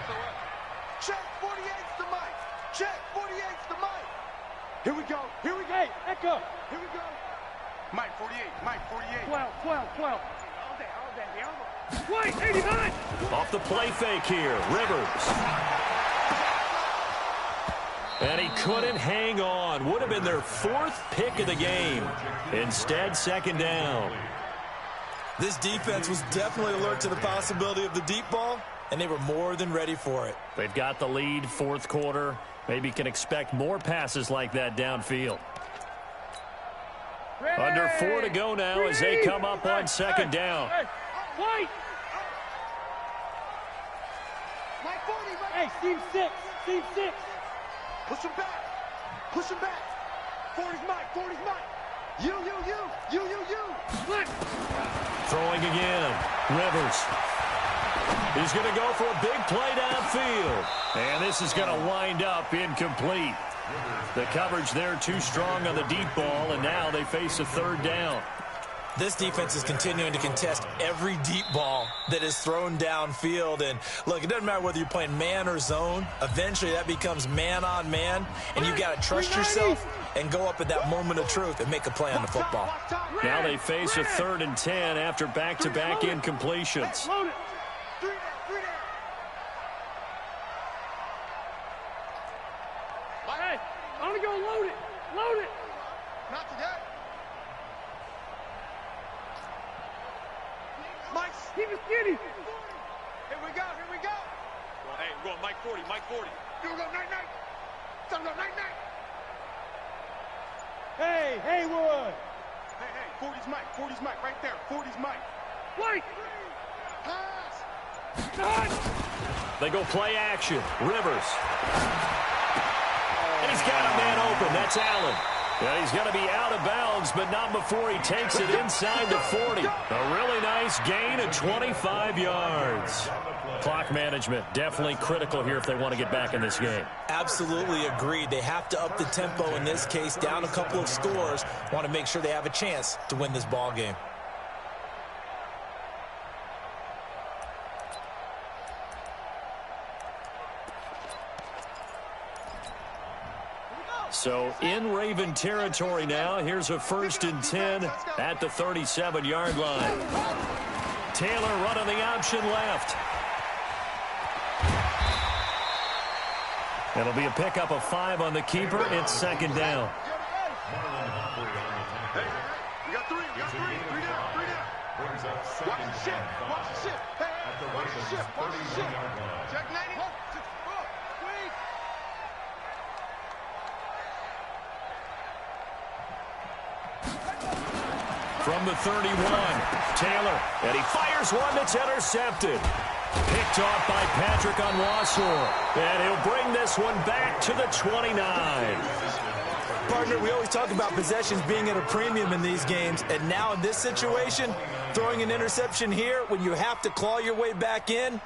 Check 48's the mic. Check 48's the mic. Here we go. Here we go. Hey, Echo. Here we go. Mike 48. Mike 48. 12, 12, 12. All day. Wait, 89. Off the play fake here, Rivers. And he couldn't hang on. Would have been their 4th pick of the game. Instead, 2nd down. This defense was definitely alert to the possibility of the deep ball, and they were more than ready for it. They've got the lead, 4th quarter. Maybe can expect more passes like that downfield. Ready. Under 4 to go now as they come up on 2nd down. Wait. Mike 40. Hey, Steve 6. Steve 6. Push him back. Push him back. 40's Mike. 40's Mike. You. Look. Throwing again. Rivers. He's going to go for a big play downfield. And this is going to wind up incomplete. The coverage there too strong on the deep ball, and now they face a 3rd down. This defense is continuing to contest every deep ball that is thrown downfield. And, look, it doesn't matter whether you're playing man or zone. Eventually, that becomes man on man, and you've got to trust yourself and go up at that moment of truth and make a play on the football. Now they face a 3rd and 10 after back-to-back incompletions. Three down. Hey, I'm going to go load it. Load it. Not today. Mike, Keep it skinny. here we go. Well, hey, we're going Mike 40. Here we go, night. Time to go, night. Hey, Haywood. Hey, 40's Mike, right there. 40's Mike. Wait. Pass. Cut. They go play action. Rivers. And he's got a man open. That's Allen. Yeah, he's going to be out of bounds, but not before he takes it inside the 40. A really nice gain of 25 yards. Clock management definitely critical here if they want to get back in this game. Absolutely agreed. They have to up the tempo in this case, down a couple of scores. Want to make sure they have a chance to win this ball game. in Raven territory now. Here's a 1st and 10 at the 37-yard line. Taylor running the option left. It'll be a pickup of 5 on the keeper. It's 2nd down. We got 3 down. Watch the ship. Hey, watch the ship. Check 90. From the 31, Taylor, and he fires one that's intercepted. Picked off by Patrick Onwuasor, and he'll bring this one back to the 29. Partner, we always talk about possessions being at a premium in these games, and now in this situation, throwing an interception here when you have to claw your way back in,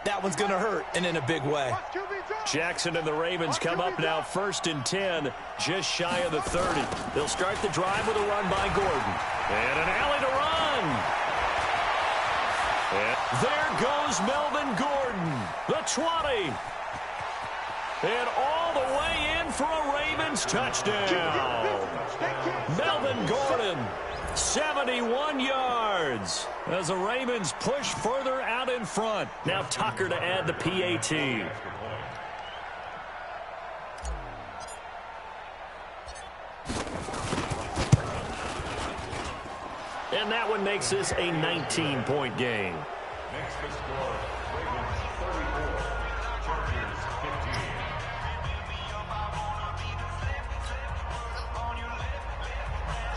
that one's going to hurt, and in a big way. Jackson and the Ravens come up now 1st and 10, just shy of the 30. They'll start the drive with a run by Gordon. And an alley to run. And there goes Melvin Gordon, the 20. And all the way in for a Ravens touchdown. Melvin Gordon, 71 yards. As the Ravens push further out in front. Now Tucker to add the PAT. And that one makes this a 19-point game. Next to score, Ravens 34, Chargers 15.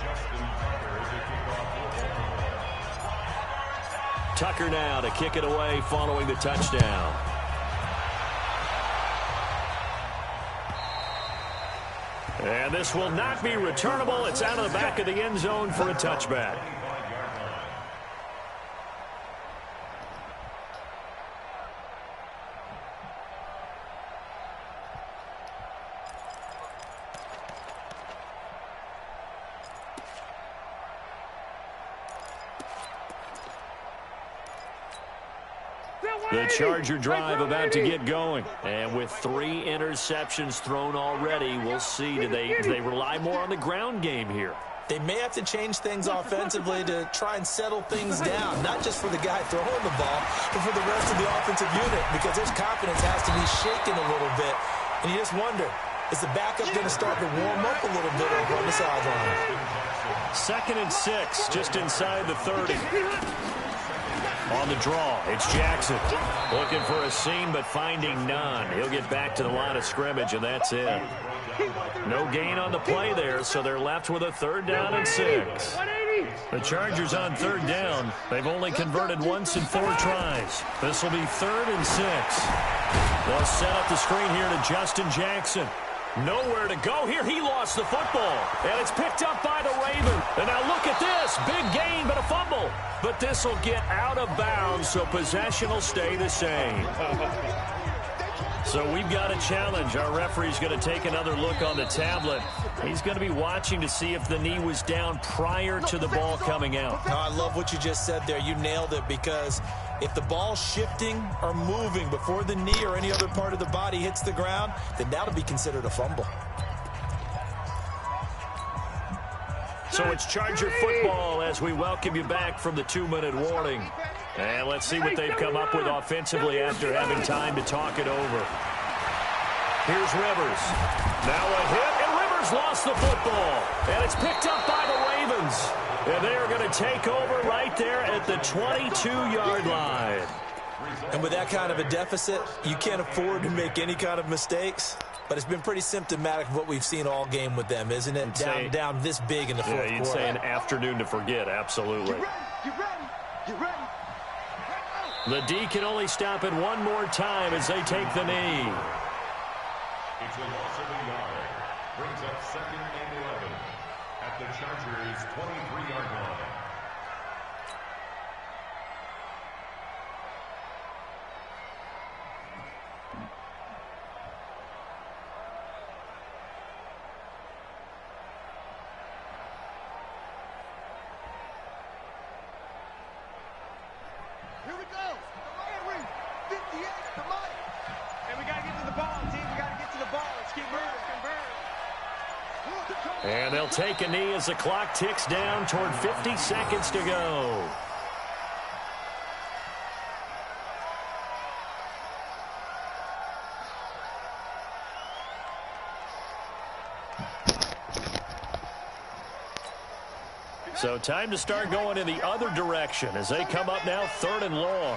Justin Tucker is a kickoff for Baltimore. Tucker now to kick it away following the touchdown. And this will not be returnable. It's out of the back of the end zone for a touchback. The Charger drive about to get going. And with 3 interceptions thrown already, we'll see. Do they rely more on the ground game here? They may have to change things offensively to try and settle things down, not just for the guy throwing the ball, but for the rest of the offensive unit, because his confidence has to be shaken a little bit. And you just wonder, is the backup going to start to warm up a little bit over on the sideline? 2nd and 6, just inside the 30. On the draw, it's Jackson. Looking for a seam, but finding none. He'll get back to the line of scrimmage, and that's it. No gain on the play there, so they're left with a 3rd down and 6. The Chargers on 3rd down. They've only converted once in 4 tries. This will be 3rd and 6. They'll set up the screen here to Justin Jackson. Nowhere to go here. He lost the football. And it's picked up by the Ravens. And now look at this. Big gain, but a fumble. But this will get out of bounds, so possession will stay the same. So we've got a challenge. Our referee's going to take another look on the tablet. He's going to be watching to see if the knee was down prior to the ball coming out. No, I love what you just said there. You nailed it, because if the ball's shifting or moving before the knee or any other part of the body hits the ground, then that'll be considered a fumble. So it's Charger football as we welcome you back from the 2-minute warning. And let's see what they've come up with offensively after having time to talk it over. Here's Rivers. Now a hit, and Rivers lost the football. And it's picked up by the Ravens. And they are going to take over right there at the 22-yard line. And with that kind of a deficit, you can't afford to make any kind of mistakes. But it's been pretty symptomatic of what we've seen all game with them, isn't it? Down this big in the fourth quarter. Yeah, you'd say an afternoon to forget, absolutely. Get ready. The D can only stop it one more time as they take the knee. It's a loss of a yard. Brings up 2nd and 11 at the Chargers' 23-yard line. Here we go. The Larry. 58 at the mic. And we got to get to the ball, team. We got to get to the ball. Let's keep moving. And they'll take a knee as the clock ticks down toward 50 seconds to go. So time to start going in the other direction as they come up now 3rd and long.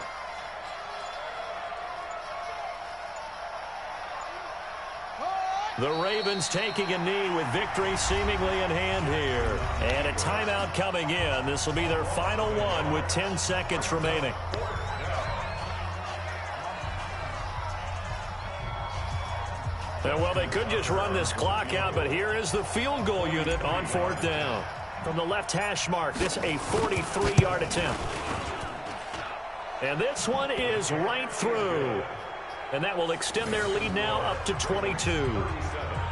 The Ravens taking a knee with victory seemingly in hand here. And a timeout coming in. This will be their final one with 10 seconds remaining. And well, they could just run this clock out, but here is the field goal unit on 4th down. From the left hash mark, this a 43-yard attempt. And this one is right through. And that will extend their lead now up to 22.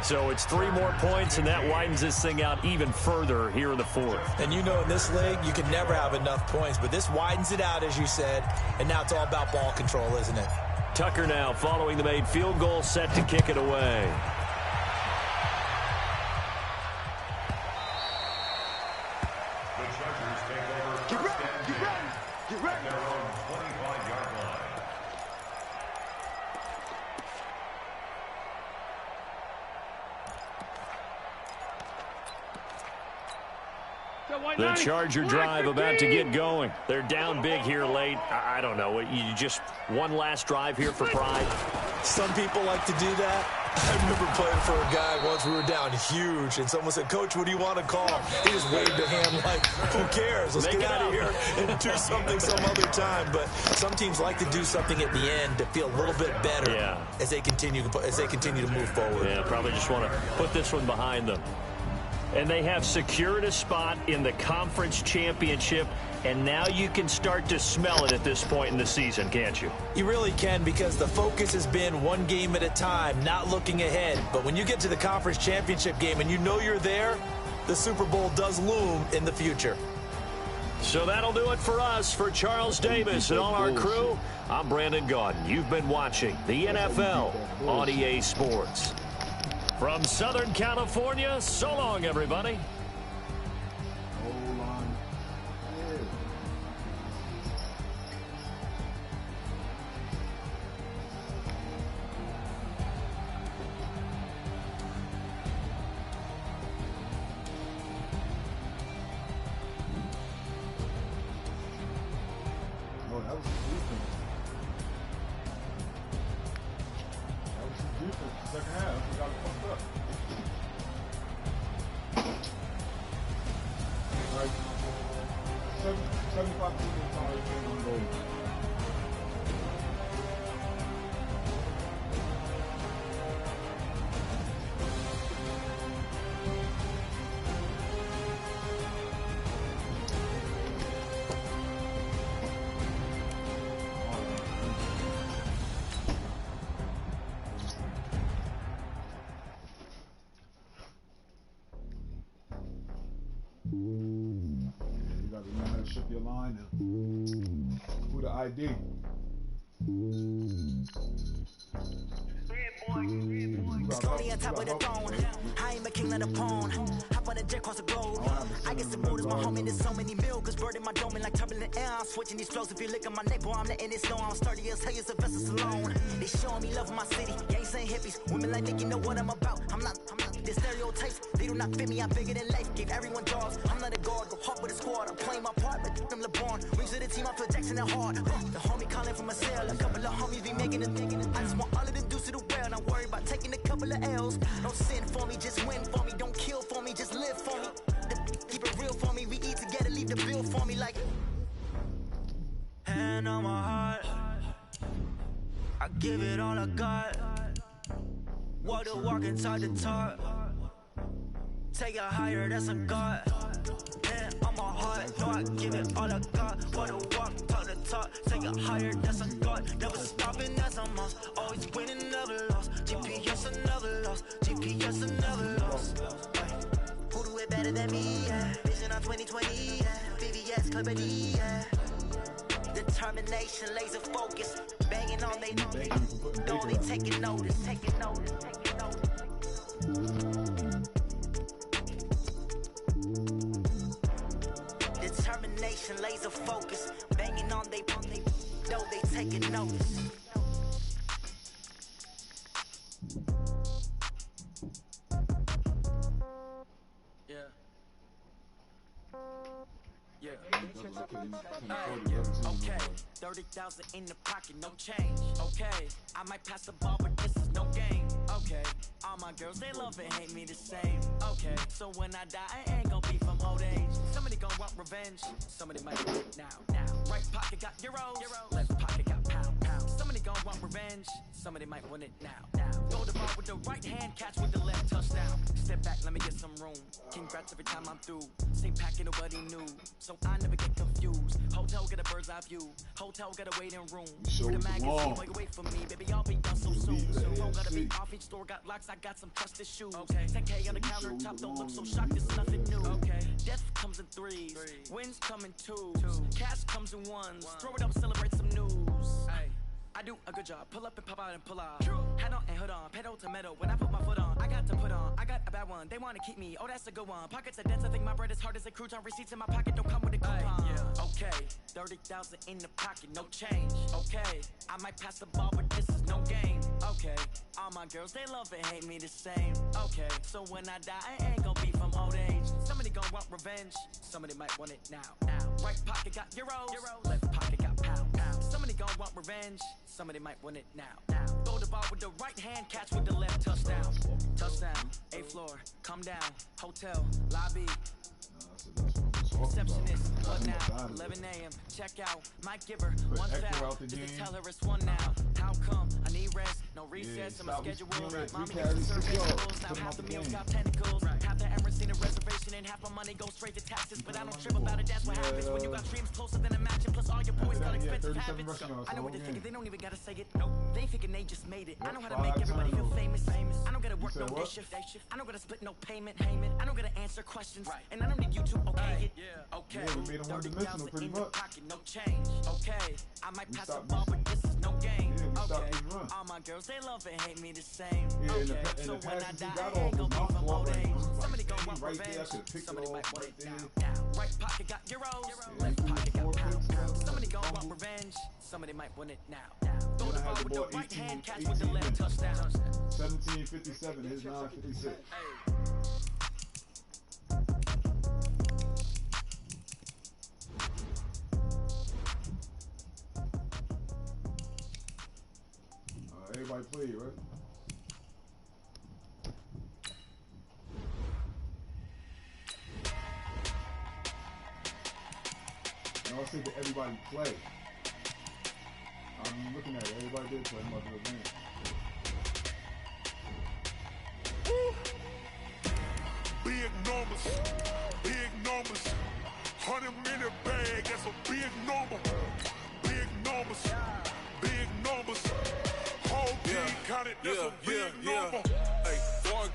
So it's 3 more points, and that widens this thing out even further here in the 4th. And you know in this league, you can never have enough points, but this widens it out, as you said, and now it's all about ball control, isn't it? Tucker now following the made field goal, set to kick it away. The Charger drive about to get going. They're down big here late. I don't know. You just one last drive here for pride. Some people like to do that. I remember playing for a guy once. We were down huge, and someone said, "Coach, what do you want to call?" He just waved a hand like, "Who cares? Let's get out of here and do something some other time." But some teams like to do something at the end to feel a little bit better as they continue to move forward. Yeah, probably just want to put this one behind them. And they have secured a spot in the conference championship, and now you can start to smell it at this point in the season, can't you? You really can, because the focus has been one game at a time, not looking ahead. But when you get to the conference championship game and you know you're there, the Super Bowl does loom in the future. So that'll do it for us. For Charles Davis and all our crew, I'm Brandon Gaudin. You've been watching the NFL on EA Sports. From Southern California, so long, everybody. Second half, we got it fucked up. Like 75% of the time, it's on goal. Ship your line and who the ID. Slowly on top of the throne, I am a king of the pawn. Hop on a jet across the globe. I get some mood in my homie, there's so many mil, cause bird in my dome and like turbulent air. I'm switching these flows, if you look at my neck, boy, I'm letting it snow. I'm sturdy as hell, as a vessel alone. They showing me love in my city, gangs ain't hippies. Women like think you know what I'm about. I'm not the stereotypes, they do not fit me, I'm bigger than life. Give everyone jaws, I'm not a guard, go hard with a squad. I'm playing my part, but them LeBron. Rings to the team, I feel Jackson and hard. The homie calling from a cell, a couple of homies be making it. I just want all of them dudes to the well, not worry about taking a couple of L's. Don't sin for me, just win for me. Don't kill for me, just live for me. Keep it real for me, we eat together, leave the bill for me like. Hand on my heart, I give it all I got. Walk the walk and talk the talk. Take it higher, that's a God. Hand on my heart, no, I give it all I got. Walk the walk, talk the talk. Take it higher, that's a God. Never stopping, that's a must. Always winning, never lost. GPS, I never lost. GPS, I never lost. Who do it better than me? Yeah. Vision on 2020. Yeah. VVS, Clippity. Yeah. Determination, laser focus. Banging on they don't they taking notice. Taking notice. Taking notice. concentration, laser focus. Banging on they though they taking notice. Okay, 30,000 in the pocket, no change. Okay, I might pass the ball, but this is no game. Okay, all my girls, they love and hate me the same. Okay, so when I die, I ain't gonna be from old age. Somebody gonna want revenge, somebody might do it now. Right pocket got euros, left pocket got pounds. Somebody gonna want revenge, somebody might want it now. Throw the ball with the right hand, catch with the left, touchdown. Step back, let me get some room. Congrats every time I'm through. Same packet, nobody knew, so I never get confused. Hotel get a bird's eye view. Hotel get a waiting room. For the magazine, wait, wait for me, baby. I'll be done so soon. Phone gotta be off. Each store got locks. I got some trusted shoes. Okay, 10K on the countertop. Don't look so shocked. It's nothing new. Okay, death comes in threes. Wins come in twos. Cash comes in ones. Throw it up, celebrate some news. I do a good job. Pull up and pop out and pull out. Hat on and hood on. Pedal to metal. When I put my foot on, I got to put on. I got a bad one. They want to keep me. Oh, that's a good one. Pockets are dense. I think my bread is hard as a crouton. Receipts in my pocket don't come with a coupon. Okay, 30,000 in the pocket, no change. Okay, I might pass the ball, but this is no game. Okay, all my girls, they love and hate me the same. Okay, so when I die, I ain't gonna be from old age. Somebody gonna want revenge. Somebody might want it now. Right pocket got euros. Left pocket got pounds. Somebody gonna want revenge. Somebody might want it now. Throw the ball with the right hand, catch with the left, touchdown. Touchdown, 8th floor, come down, hotel, lobby. Receptionist, what now? 11 a.m. Check out. Might give her one foul. Just to tell her it's one now. How come? I need rest. No recess. I'm a schedule. Mommy gets the service. Now half the meals got tentacles. Half the Emirates in a reservation and half my money goes straight to taxes. But I don't trip about it. That's what happens when you got dreams closer than a matching. Plus all your boys got expensive habits. I know what they're thinking. They don't even gotta say it. Nope. They thinking they just made it. I know how to make everybody feel famous. I don't gotta work no day shift. I don't gotta split no payment. I don't gotta answer questions. And I don't need you to okay it. Okay, yeah, we made him 1-dimensional pretty much. Pocket, no change. Okay, I might pass the ball, but this is no game. Okay, all my girls, they love and hate me the same. Okay, so when I die, I ain't gonna be from old age. Somebody gonna want revenge. Somebody might want it now. Right pocket got euros. Left pocket got pounds. Somebody gonna want revenge. Somebody might want it now. Throw the ball with the right hand, catch with the left, touchdown. 1757, his 956. Everybody played, right? No, I said that everybody play. I'm looking at it. Everybody did play. I'm about to do a game. Big numbers. 100-minute bag, that's a big number. Big numbers. Whole team counted, that's a big number. Hey, foreign